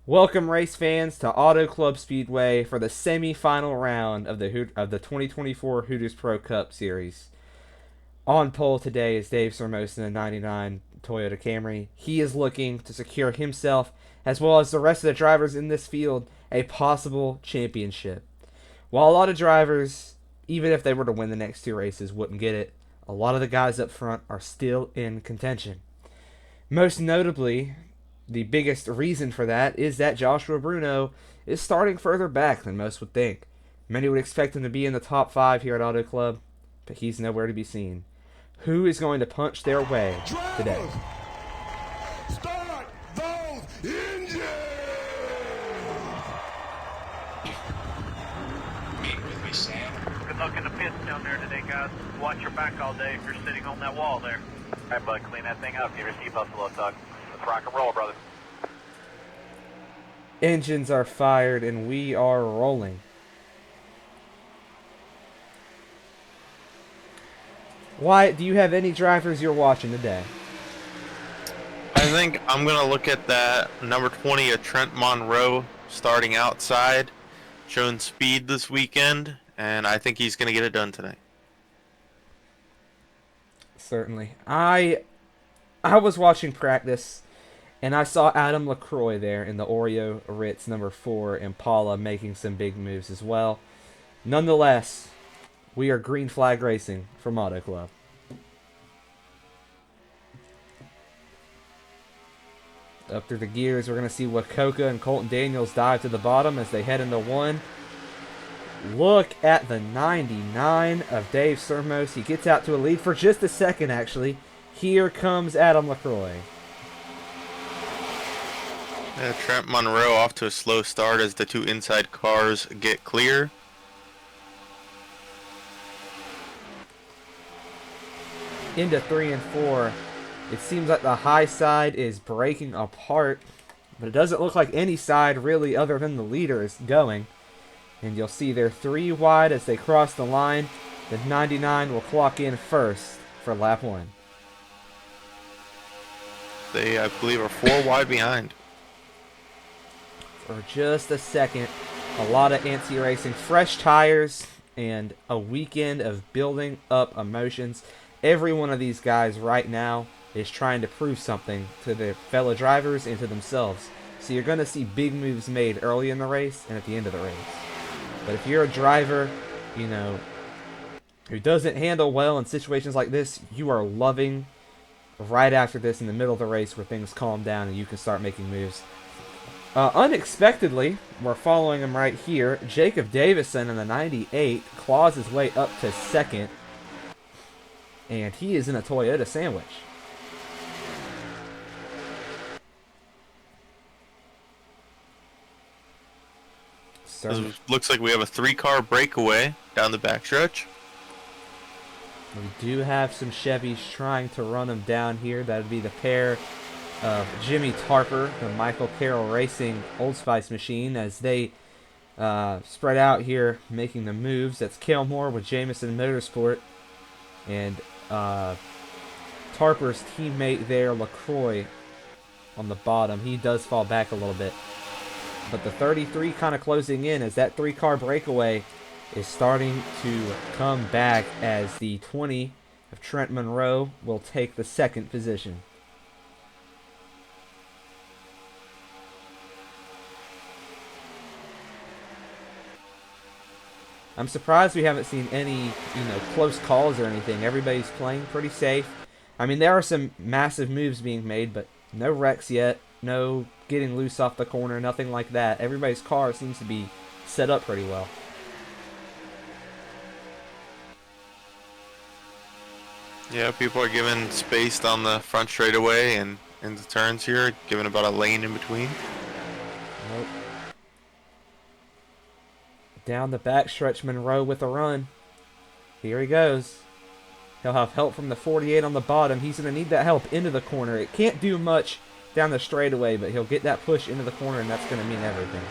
Welcome, race fans, to Auto Club Speedway for the semi-final round of the 2024 Hooters Pro Cup Series. On pole today is Dave Sermos in the '99 Toyota Camry. He is looking to secure himself, as well as the rest of the drivers in this field, a possible championship. While a lot of drivers, even if they were to win the next two races, wouldn't get it, a lot of the guys up front are still in contention. Most notably, the biggest reason for that is that Joshua Bruno is starting further back than most would think. Many would expect him to be in the top five here at Auto Club, but he's nowhere to be seen. Who is going to punch their way today? Drivers, start those engines! Meet with me, Sam. Good luck in the pits down there today, guys. Watch your back all day if you're sitting on that wall there. All right, bud, clean that thing up. Give your seatbelts a little tug. Let's rock and roll, brother. Engines are fired and we are rolling. Wyatt, do you have any drivers you're watching today? I think I'm going to look at that number 20 of Trent Monroe starting outside, showing speed this weekend, and I think he's going to get it done today. Certainly. I was watching practice and I saw Adam LaCroix there in the Oreo Ritz number 4 Impala making some big moves as well. Nonetheless, we are green flag racing from Auto Club. Up through the gears, we're going to see Wakoka and Colton Daniels dive to the bottom as they head into one. Look at the 99 of Dave Sermos. He gets out to a lead for just a second, actually. Here comes Adam LaCroix. Trent Monroe off to a slow start as the two inside cars get clear. Into 3 and 4. It seems like the high side is breaking apart, but it doesn't look like any side really other than the leader is going. And you'll see they're 3 wide as they cross the line. The 99 will clock in first for lap 1. They, I believe, are 4 wide behind. For just a second, a lot of anti racing, fresh tires, and a weekend of building up emotions. Every one of these guys right now is trying to prove something to their fellow drivers and to themselves. So you're going to see big moves made early in the race and at the end of the race. But if you're a driver, who doesn't handle well in situations like this, you are loving right after this in the middle of the race where things calm down and you can start making moves. Unexpectedly, we're following him right here. Jacob Davison in the 98 claws his way up to second. And he is in a Toyota sandwich. Looks like we have a 3-car breakaway down the backstretch. We do have some Chevys trying to run them down here. That would be the pair of Jimmy Tarper, the Michael Carroll Racing Old Spice machine, as they spread out here making the moves. That's Cale Moore with Jameson Motorsport. And Tarper's teammate there, LaCroix, on the bottom. He does fall back a little bit. But the 33 kind of closing in as that 3-car breakaway is starting to come back as the 20 of Trent Monroe will take the second position. I'm surprised we haven't seen any, close calls or anything. Everybody's playing pretty safe. I mean, there are some massive moves being made, but no wrecks yet. No getting loose off the corner, nothing like that. Everybody's car seems to be set up pretty well. Yeah, people are giving space down the front straightaway and in the turns here, giving about a lane in between. Nope. Down the backstretch, Monroe with a run. Here he goes. He'll have help from the 48 on the bottom. He's going to need that help into the corner. It can't do much down the straightaway, but he'll get that push into the corner, and that's going to mean everything.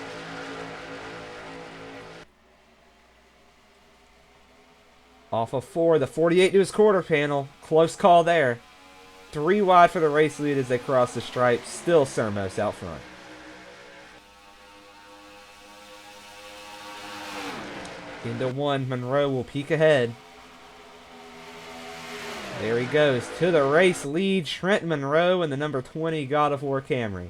Off of 4, the 48 to his quarter panel. Close call there. 3 wide for the race lead as they cross the stripe. Still Sermos out front. Into one, Monroe will peek ahead. There he goes. To the race lead, Trent Monroe and the number 20 God of War Camry.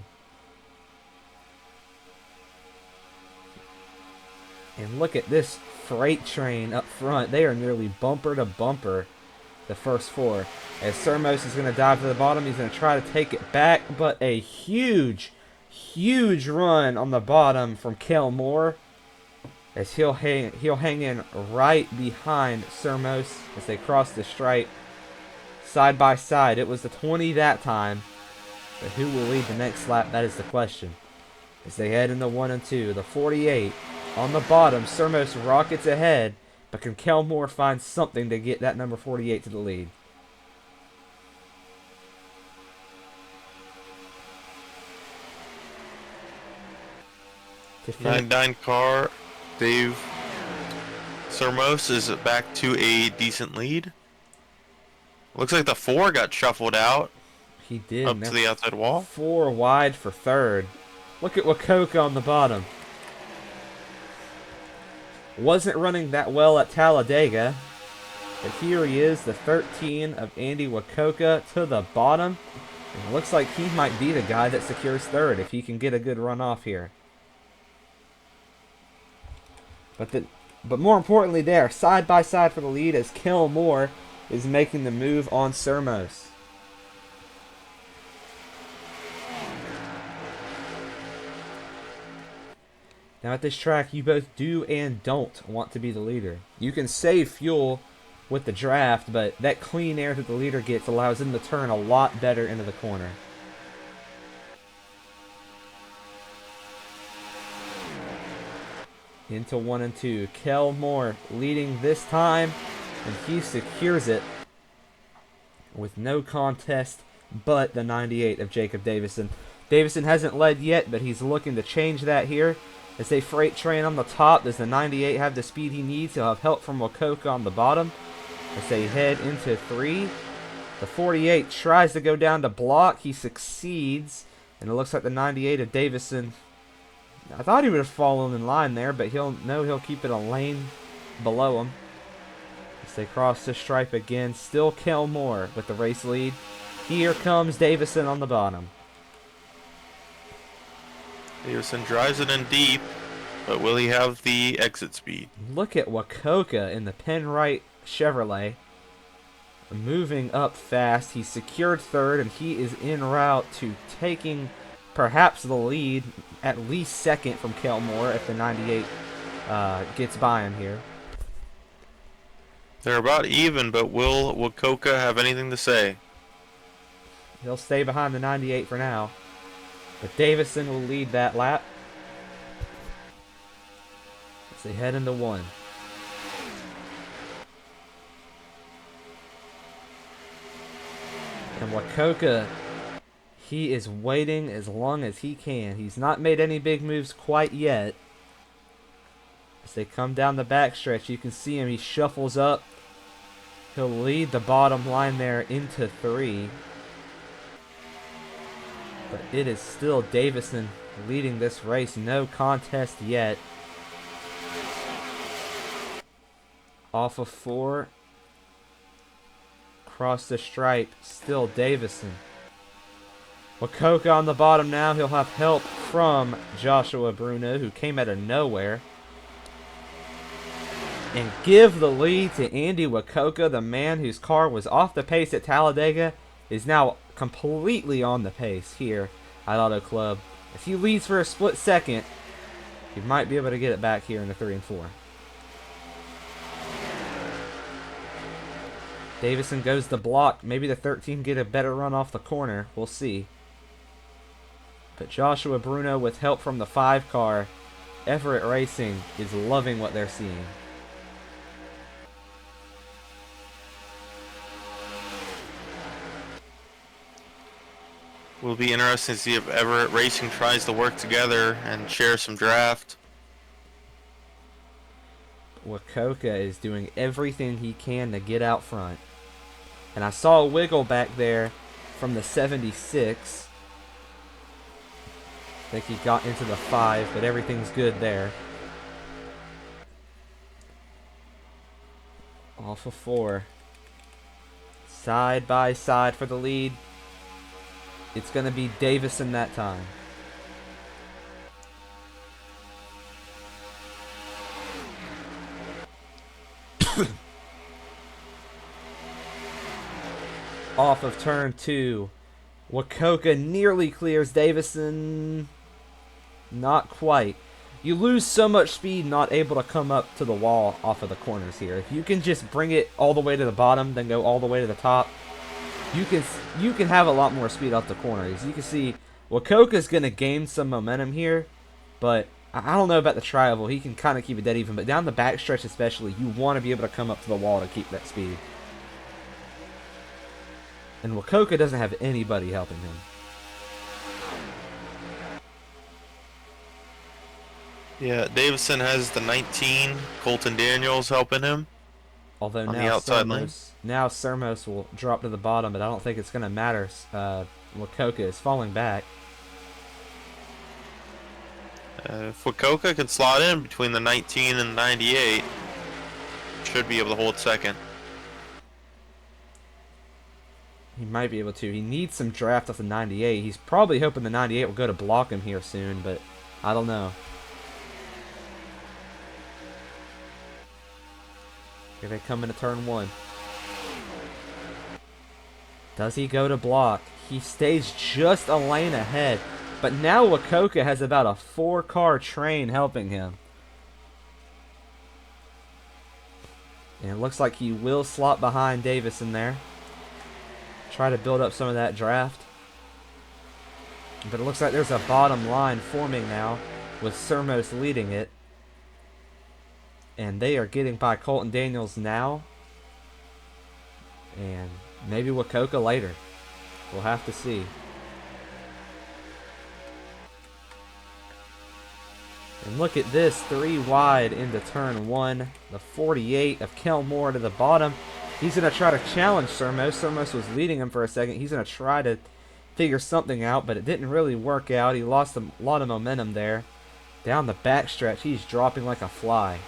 And look at this freight train up front. They are nearly bumper to bumper, the first four. As Sermos is going to dive to the bottom, he's going to try to take it back, but a huge, huge run on the bottom from Kel Moore, as he'll hang in right behind Sermos as they cross the stripe side by side. It was the 20 that time, but who will lead the next lap? That is the question. As they head into 1 and 2, the 48 on the bottom, Sermos rockets ahead, but can Kel Moore find something to get that number 48 to the lead? To 99 car, Dave Sermos is back to a decent lead. Looks like the 4 got shuffled out He did. up to the outside wall. 4 wide for third. Look at Wacoka on the bottom. Wasn't running that well at Talladega, but here he is, the 13 of Andy Wacoka to the bottom. And it looks like he might be the guy that secures third if he can get a good run off here. But more importantly, there, side by side for the lead as Kel Moore is making the move on Sermos. Now at this track, you both do and don't want to be the leader. You can save fuel with the draft, but that clean air that the leader gets allows him to turn a lot better into the corner. Into 1 and 2. Kel Moore leading this time, and he secures it with no contest but the 98 of Jacob Davison. Davison hasn't led yet, but he's looking to change that here. As they freight train on the top, does the 98 have the speed he needs? He'll have help from Wacoka on the bottom. As they head into 3, the 48 tries to go down to block. He succeeds, and it looks like the 98 of Davison, I thought he would have fallen in line there, but he'll keep it a lane below him. As they cross the stripe again, still Kel Moore with the race lead. Here comes Davison on the bottom. Davison drives it in deep, but will he have the exit speed? Look at Wacoka in the Penrite Chevrolet. Moving up fast. He secured third, and he is en route to taking perhaps the lead, at least second from Kel Moore if the 98 gets by him here. They're about even, but will Wacoka have anything to say? He'll stay behind the 98 for now. But Davison will lead that lap as they head into 1. And Wacoka, he is waiting as long as he can. He's not made any big moves quite yet. As they come down the backstretch, you can see him. He shuffles up. He'll lead the bottom line there into 3. But it is still Davison leading this race. No contest yet. Off of 4. Across the stripe. Still Davison. Wacoka on the bottom now. He'll have help from Joshua Bruno, who came out of nowhere. And give the lead to Andy Wacoka, the man whose car was off the pace at Talladega, is now completely on the pace here at Auto Club. If he leads for a split second, he might be able to get it back here in the 3 and 4. Davison goes to block. Maybe the 13 get a better run off the corner. We'll see. But Joshua Bruno, with help from the 5 car, Everett Racing, is loving what they're seeing. Will be interesting to see if Everett Racing tries to work together and share some draft. Wacoka is doing everything he can to get out front. And I saw a wiggle back there from the 76. I think he got into the 5, but everything's good there. Off of 4. Side by side for the lead. It's going to be Davison that time. Off of turn 2. Wacoka nearly clears Davison. Not quite. You lose so much speed not able to come up to the wall off of the corners here. If you can just bring it all the way to the bottom, then go all the way to the top, you can have a lot more speed off the corners. You can see Wacoka's going to gain some momentum here, but I don't know about the tri-oval. He can kind of keep it dead even, but down the backstretch especially, you want to be able to come up to the wall to keep that speed. And Wacoka doesn't have anybody helping him. Yeah, Davison has the 19. Colton Daniels helping him. Although on now the outside lane. Sermos will drop to the bottom, but I don't think it's going to matter. Wacoka is falling back. If Wacoka can slot in between the 19 and 98, should be able to hold second. He might be able to. He needs some draft off the 98. He's probably hoping the 98 will go to block him here soon, but I don't know. Here they come into turn 1. Does he go to block? He stays just a lane ahead. But now Wacoka has about a 4-car train helping him. And it looks like he will slot behind Davison there. Try to build up some of that draft. But it looks like there's a bottom line forming now with Sermos leading it. And they are getting by Colton Daniels now. And maybe Wacoka later. We'll have to see. And look at this, 3 wide into turn 1. The 48 of Kelmore to the bottom. He's going to try to challenge Sermos. Sermos was leading him for a second. He's going to try to figure something out, but it didn't really work out. He lost a lot of momentum there. Down the backstretch, he's dropping like a fly.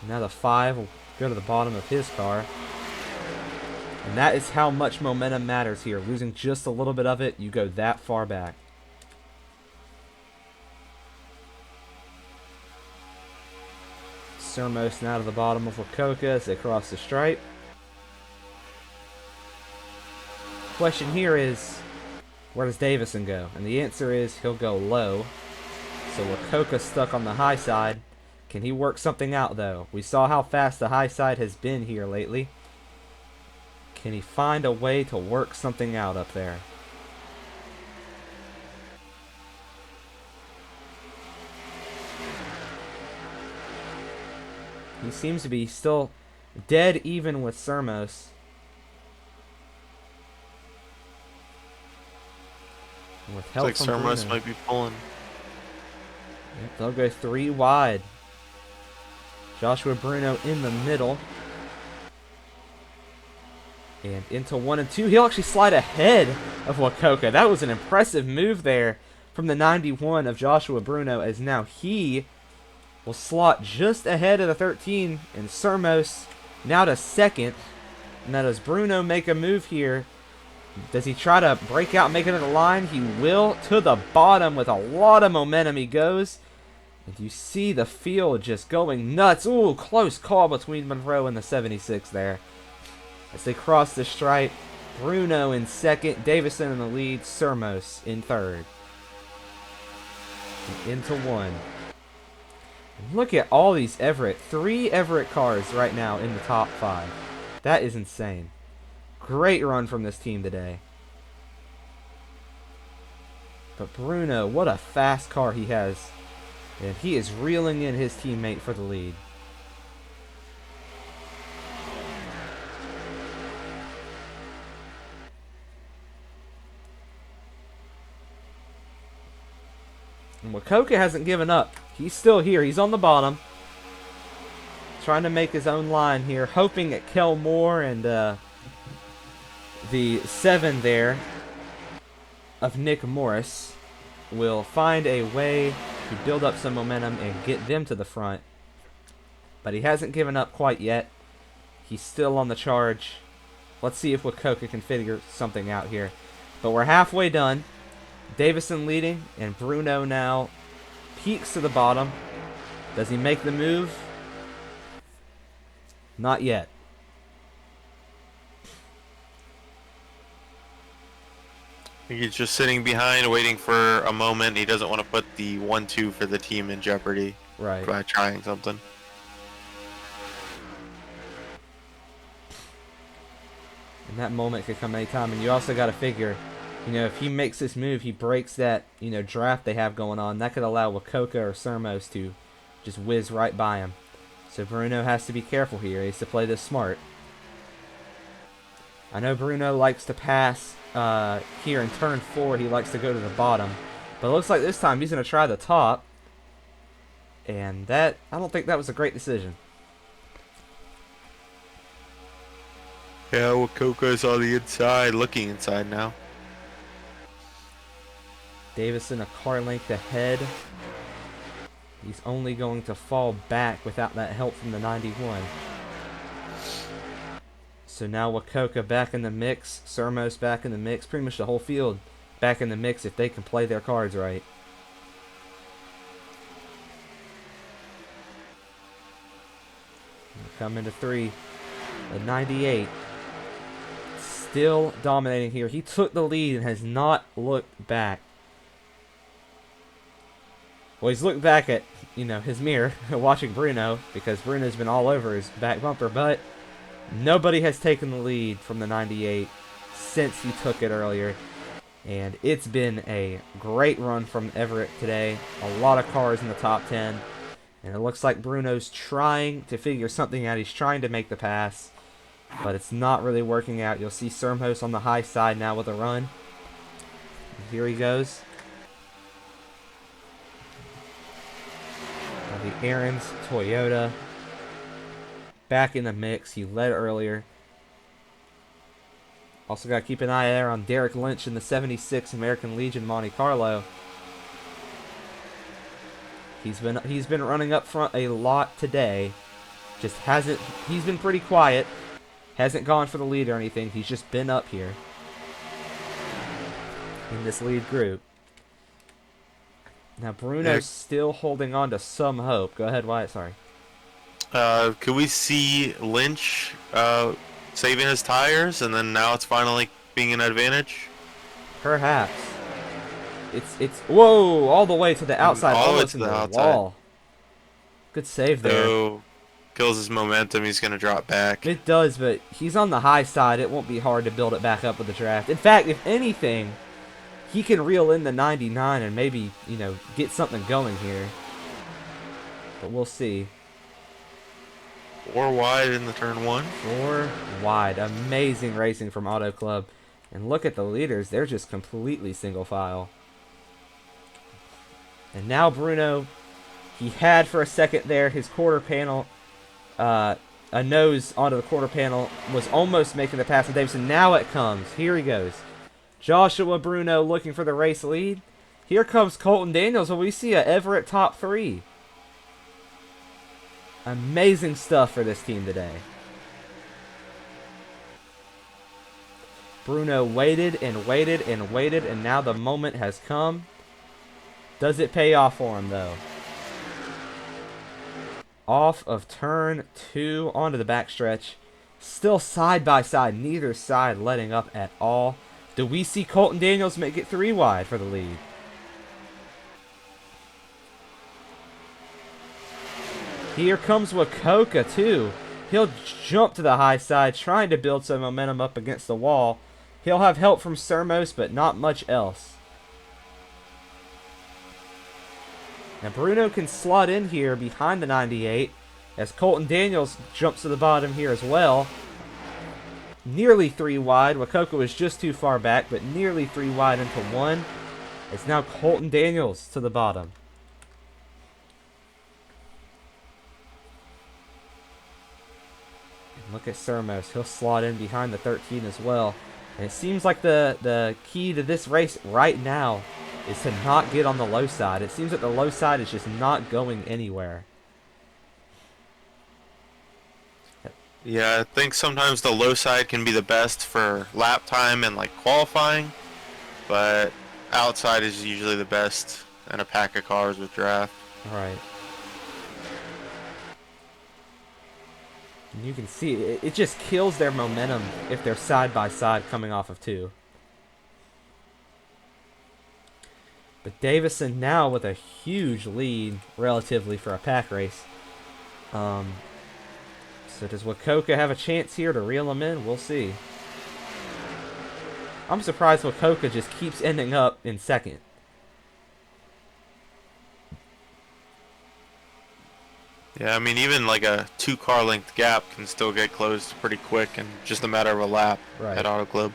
Now the 5 will go to the bottom of his car. And that is how much momentum matters here. Losing just a little bit of it, you go that far back. Sermos now to the bottom of Wacoka as they cross the stripe. Question here is, where does Davison go? And the answer is he'll go low. So Wacoka's stuck on the high side. Can he work something out though? We saw how fast the high side has been here lately. Can he find a way to work something out up there? He seems to be still dead even with Sermos. With help Looks like from Sermos Bruno. might be pulling. Yep, they'll go 3 wide. Joshua Bruno in the middle. And into 1 and 2. He'll actually slide ahead of Wacoka. That was an impressive move there from the 91 of Joshua Bruno, as now he will slot just ahead of the 13, and Sermos now to second. Now does Bruno make a move here? Does he try to break out and make it to the line? He will. To the bottom with a lot of momentum he goes. And you see the field just going nuts. Ooh, close call between Monroe and the 76 there. As they cross the stripe, Bruno in second, Davison in the lead, Sermos in third. And into 1. Look at all these Everett. 3 Everett cars right now in the top 5. That is insane. Great run from this team today. But Bruno, what a fast car he has. And he is reeling in his teammate for the lead. And Wacoka hasn't given up. He's still here. He's on the bottom. Trying to make his own line here. Hoping that Kelmore and the 7 there of Nick Morris will find a way to build up some momentum and get them to the front. But he hasn't given up quite yet. He's still on the charge. Let's see if Wakoka can figure something out here. But we're halfway done. Davison leading, and Bruno now peeks to the bottom. Does he make the move? Not yet. He's just sitting behind, waiting for a moment. He doesn't want to put the 1-2 for the team in jeopardy Right. by trying something. And that moment could come anytime. And you also got to figure, if he makes this move, he breaks that, draft they have going on. That could allow Wakoka or Sermos to just whiz right by him. So Bruno has to be careful here. He has to play this smart. I know Bruno likes to pass here in turn 4. He likes to go to the bottom. But it looks like this time he's going to try the top. And I don't think that was a great decision. Yeah, Wakoka's on the inside, looking inside now. Davison a car length ahead. He's only going to fall back without that help from the 91. So now Wakoka back in the mix. Sermos back in the mix. Pretty much the whole field back in the mix if they can play their cards right. Come into 3. The 98. Still dominating here. He took the lead and has not looked back. Well, he's looked back at, his mirror, watching Bruno, because Bruno's been all over his back bumper, but nobody has taken the lead from the 98 since he took it earlier. And it's been a great run from Everett today. A lot of cars in the top 10. And it looks like Bruno's trying to figure something out. He's trying to make the pass, but it's not really working out. You'll see Sermos on the high side now with a run. Here he goes. The Aaron's Toyota back in the mix. He led earlier. Also got to keep an eye there on Derek Lynch in the 76 American Legion Monte Carlo. He's been running up front a lot today. He's been pretty quiet. Hasn't gone for the lead or anything. He's just been up here in this lead group. Now Bruno's still holding on to some hope. Go ahead, Wyatt. Sorry. Could we see Lynch saving his tires, and then now it's finally being an advantage? Perhaps. It's whoa, all the way to the outside, all the way almost to into the the outside. wall. Good save there. So kills his momentum. He's gonna drop back. It does, but he's on the high side. It won't be hard to build it back up with the draft. In fact, if anything, he can reel in the 99 and maybe, get something going here. But we'll see. 4 wide in the turn 1. 4 wide. Amazing racing from Auto Club. And look at the leaders. They're just completely single file. And now Bruno, he had for a second there his quarter panel, a nose onto the quarter panel, was almost making the pass to Davison. Now it comes. Here he goes. Joshua Bruno looking for the race lead. Here comes Colton Daniels, and we see a Everett top 3. Amazing stuff for this team today. Bruno waited and waited and waited, and now the moment has come. Does it pay off for him, though? Off of turn 2 onto the backstretch. Still side by side, neither side letting up at all. Do we see Colton Daniels make it 3 wide for the lead? Here comes Wakoka, too. He'll jump to the high side, trying to build some momentum up against the wall. He'll have help from Sermos, but not much else. Now Bruno can slot in here behind the 98 as Colton Daniels jumps to the bottom here as well. Nearly 3 wide. Wakoka was just too far back, but nearly 3 wide into 1. It's now Colton Daniels to the bottom. And look at Sermos. He'll slot in behind the 13 as well. And it seems like the key to this race right now is to not get on the low side. It seems that the low side is just not going anywhere. Yeah, I think sometimes the low side can be the best for lap time and like qualifying, but outside is usually the best in a pack of cars with draft. All right. And you can see it just kills their momentum if they're side by side coming off of 2. But Davison now with a huge lead relatively for a pack race. So does Wakoka have a chance here to reel him in? We'll see. I'm surprised Wakoka just keeps ending up in second. Yeah, I mean, even like a 2-car length gap can still get closed pretty quick in just a matter of a lap at Auto Club.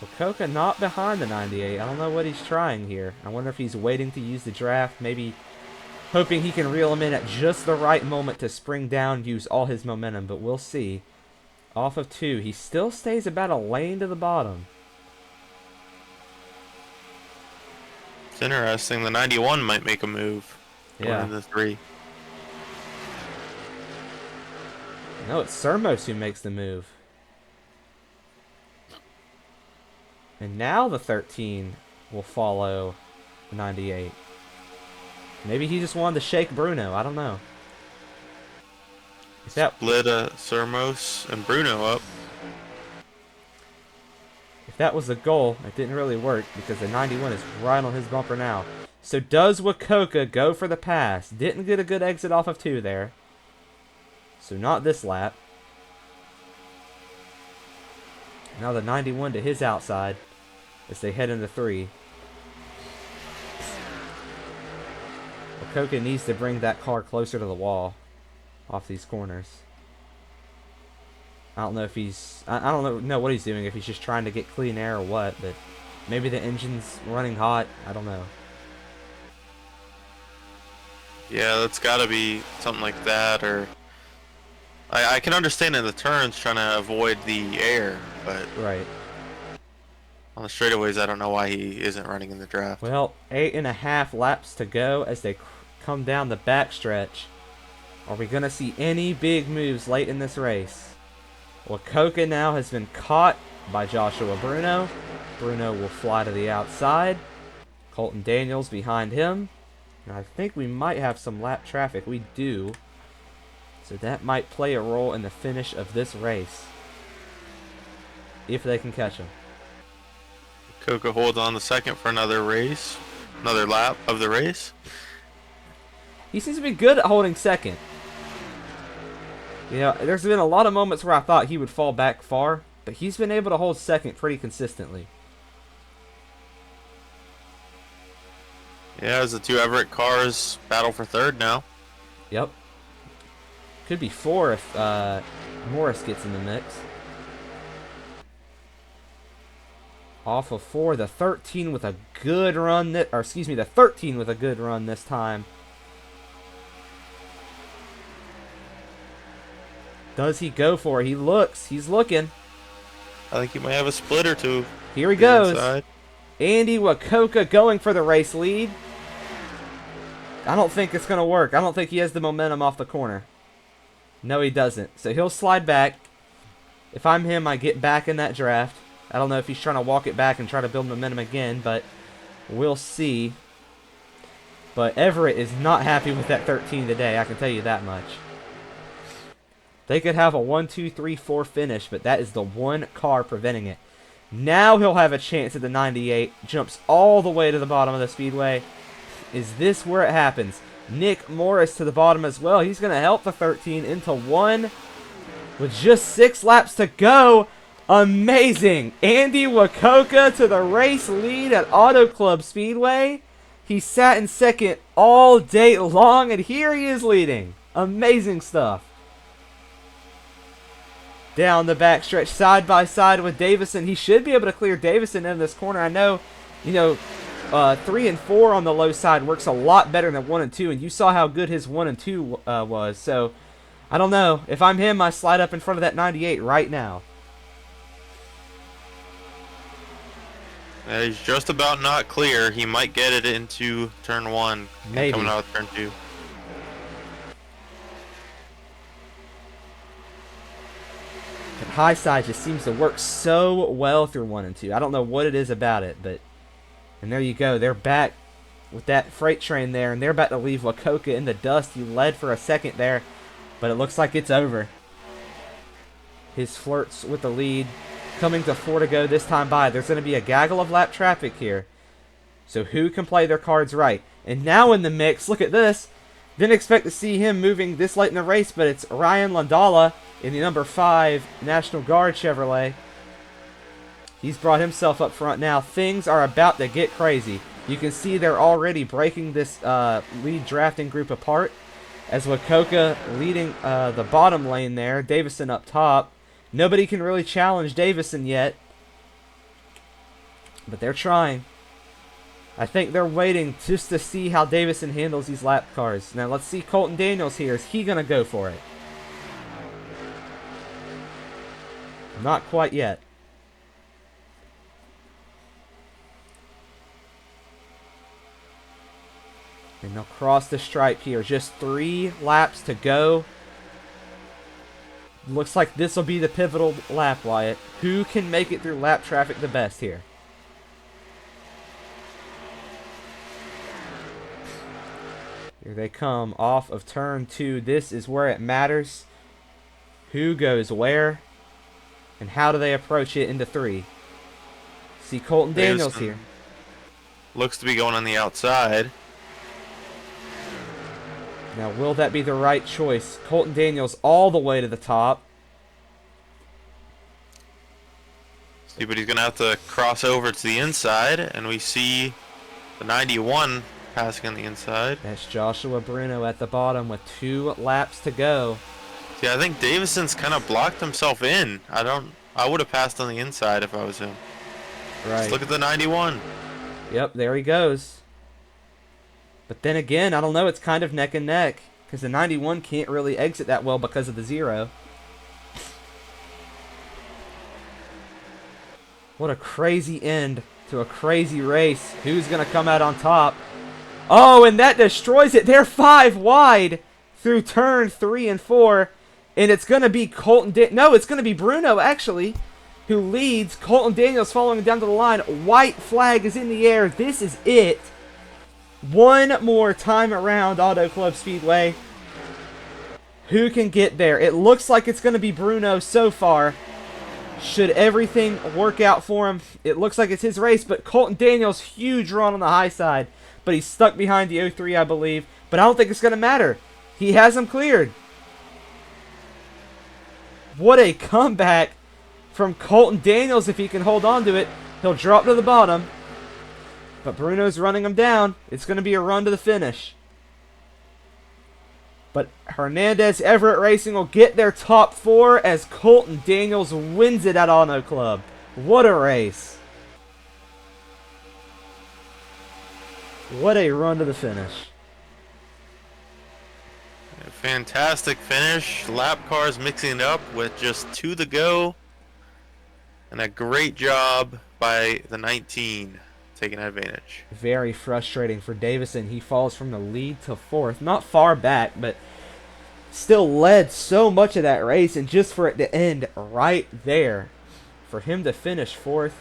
Wakoka not behind the 98. I don't know what he's trying here. I wonder if he's waiting to use the draft, maybe hoping he can reel him in at just the right moment to spring down, use all his momentum, but we'll see. Off of 2, he still stays about a lane to the bottom. It's interesting. The 91 might make a move. Yeah. The 3. No, it's Sermos who makes the move. And now the 13 will follow the 98. Maybe he just wanted to shake Bruno. I don't know. Is that Split Sermos and Bruno up. If that was the goal, it didn't really work because the 91 is right on his bumper now. So does Wakoka go for the pass? Didn't get a good exit off of 2 there. So not this lap. Now the 91 to his outside as they head into 3. Wakoka needs to bring that car closer to the wall off these corners. I don't know if he's... I don't know what he's doing, if he's just trying to get clean air or what, but maybe the engine's running hot. I don't know. Yeah, that's got to be something like that, or... I can understand in the turns trying to avoid the air, but... Right. On the straightaways, I don't know why he isn't running in the draft. Well, 8.5 laps to go as they come down the backstretch. Are we going to see any big moves late in this race? Wakoka now has been caught by Joshua Bruno. Bruno will fly to the outside. Colton Daniels behind him. And I think we might have some lap traffic. We do. So that might play a role in the finish of this race. If they can catch him. Coca holds on the second for another race. Another lap of the race. He seems to be good at holding second. You know, there's been a lot of moments where I thought he would fall back far, but he's been able to hold second pretty consistently. Yeah, as the 2 Everett cars battle for third now. Yep. Could be 4 if Morris gets in the mix. Off of 4, the 13 with a good run, the 13 with a good run this time. Does he go for it? He looks. He's looking. I think he might have a split or 2. Here he goes. Inside. Andy Wakoka going for the race lead. I don't think it's going to work. I don't think he has the momentum off the corner. No, he doesn't. So he'll slide back. If I'm him, I get back in that draft. I don't know if he's trying to walk it back and try to build momentum again, but we'll see. But Everett is not happy with that 13 today, I can tell you that much. They could have a 1, 2, 3, 4 finish, but that is the one car preventing it. Now he'll have a chance at the 98. Jumps all the way to the bottom of the speedway. Is this where it happens? Nick Morris to the bottom as well. He's going to help the 13 into 1 with just 6 laps to go. Amazing. Andy Wakoka to the race lead at Auto Club Speedway. He sat in second all day long, and here he is leading. Amazing stuff. Down the backstretch, side by side with Davison. He should be able to clear Davison in this corner. I know, 3 and 4 on the low side works a lot better than 1 and 2, and you saw how good his 1 and 2 was. So, I don't know. If I'm him, I slide up in front of that 98 right now. He's just about not clear. He might get it into turn 1. Maybe. Coming out of turn 2. high side just seems to work so well through 1 and 2. I don't know what it is about it, but... And there you go. They're back with that freight train there, and they're about to leave Wakoka in the dust. He led for a second there, but it looks like it's over. His flirts with the lead coming to 4 to go this time by. There's going to be a gaggle of lap traffic here. So who can play their cards right? And now in the mix, look at this. Didn't expect to see him moving this late in the race, but it's Ryan Landala in the number 5 National Guard Chevrolet. He's brought himself up front now. Things are about to get crazy. You can see they're already breaking this lead drafting group apart. As Wakoka leading the bottom lane there. Davison up top. Nobody can really challenge Davison yet. But they're trying. I think they're waiting just to see how Davison handles these lap cars. Now let's see Colton Daniels here. Is he going to go for it? Not quite yet. And they'll cross the stripe here. Just 3 laps to go. Looks like this will be the pivotal lap, Wyatt. Who can make it through lap traffic the best here? Here they come off of turn 2. This is where it matters. Who goes where? And how do they approach it into 3? See Colton Daniels here. Looks to be going on the outside. Now, will that be the right choice? Colton Daniels all the way to the top. See, but he's going to have to cross over to the inside, and we see the 91 passing on the inside. That's Joshua Bruno at the bottom with 2 laps to go. See, I think Davison's kind of blocked himself in. I would have passed on the inside if I was him. Right. Just look at the 91. Yep, there he goes. But then again, I don't know, it's kind of neck and neck. Because the 91 can't really exit that well because of the 0. What a crazy end to a crazy race. Who's going to come out on top? Oh, and that destroys it. They're 5 wide through turn 3 and 4. And it's going to be no, it's going to be Bruno, actually, who leads. Colton Daniels following down to the line. White flag is in the air. This is it. One more time around Auto Club Speedway. Who can get there? It looks like it's going to be Bruno so far. Should everything work out for him, it looks like it's his race. But Colton Daniels, huge run on the high side. But he's stuck behind the 03, I believe. But I don't think it's going to matter. He has him cleared. What a comeback from Colton Daniels. If he can hold on to it, he'll drop to the bottom. But Bruno's running him down. It's going to be a run to the finish. But Hernandez Everett Racing will get their top 4 as Colton Daniels wins it at Auto Club. What a race. What a run to the finish. A fantastic finish. Lap cars mixing it up with just 2 to go. And a great job by the 19. Taking advantage. Very frustrating for Davison. He falls from the lead to 4th. Not far back, but still led so much of that race. And just for it to end right there. For him to finish 4th.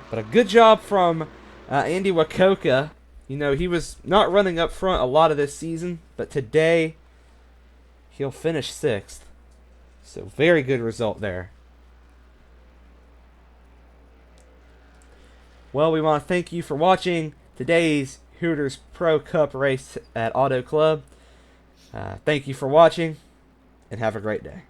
But a good job from Andy Wakoka. You know, he was not running up front a lot of this season. But today, he'll finish 6th. So very good result there. Well, we want to thank you for watching today's Hooters Pro Cup race at Auto Club. Thank you for watching, and have a great day.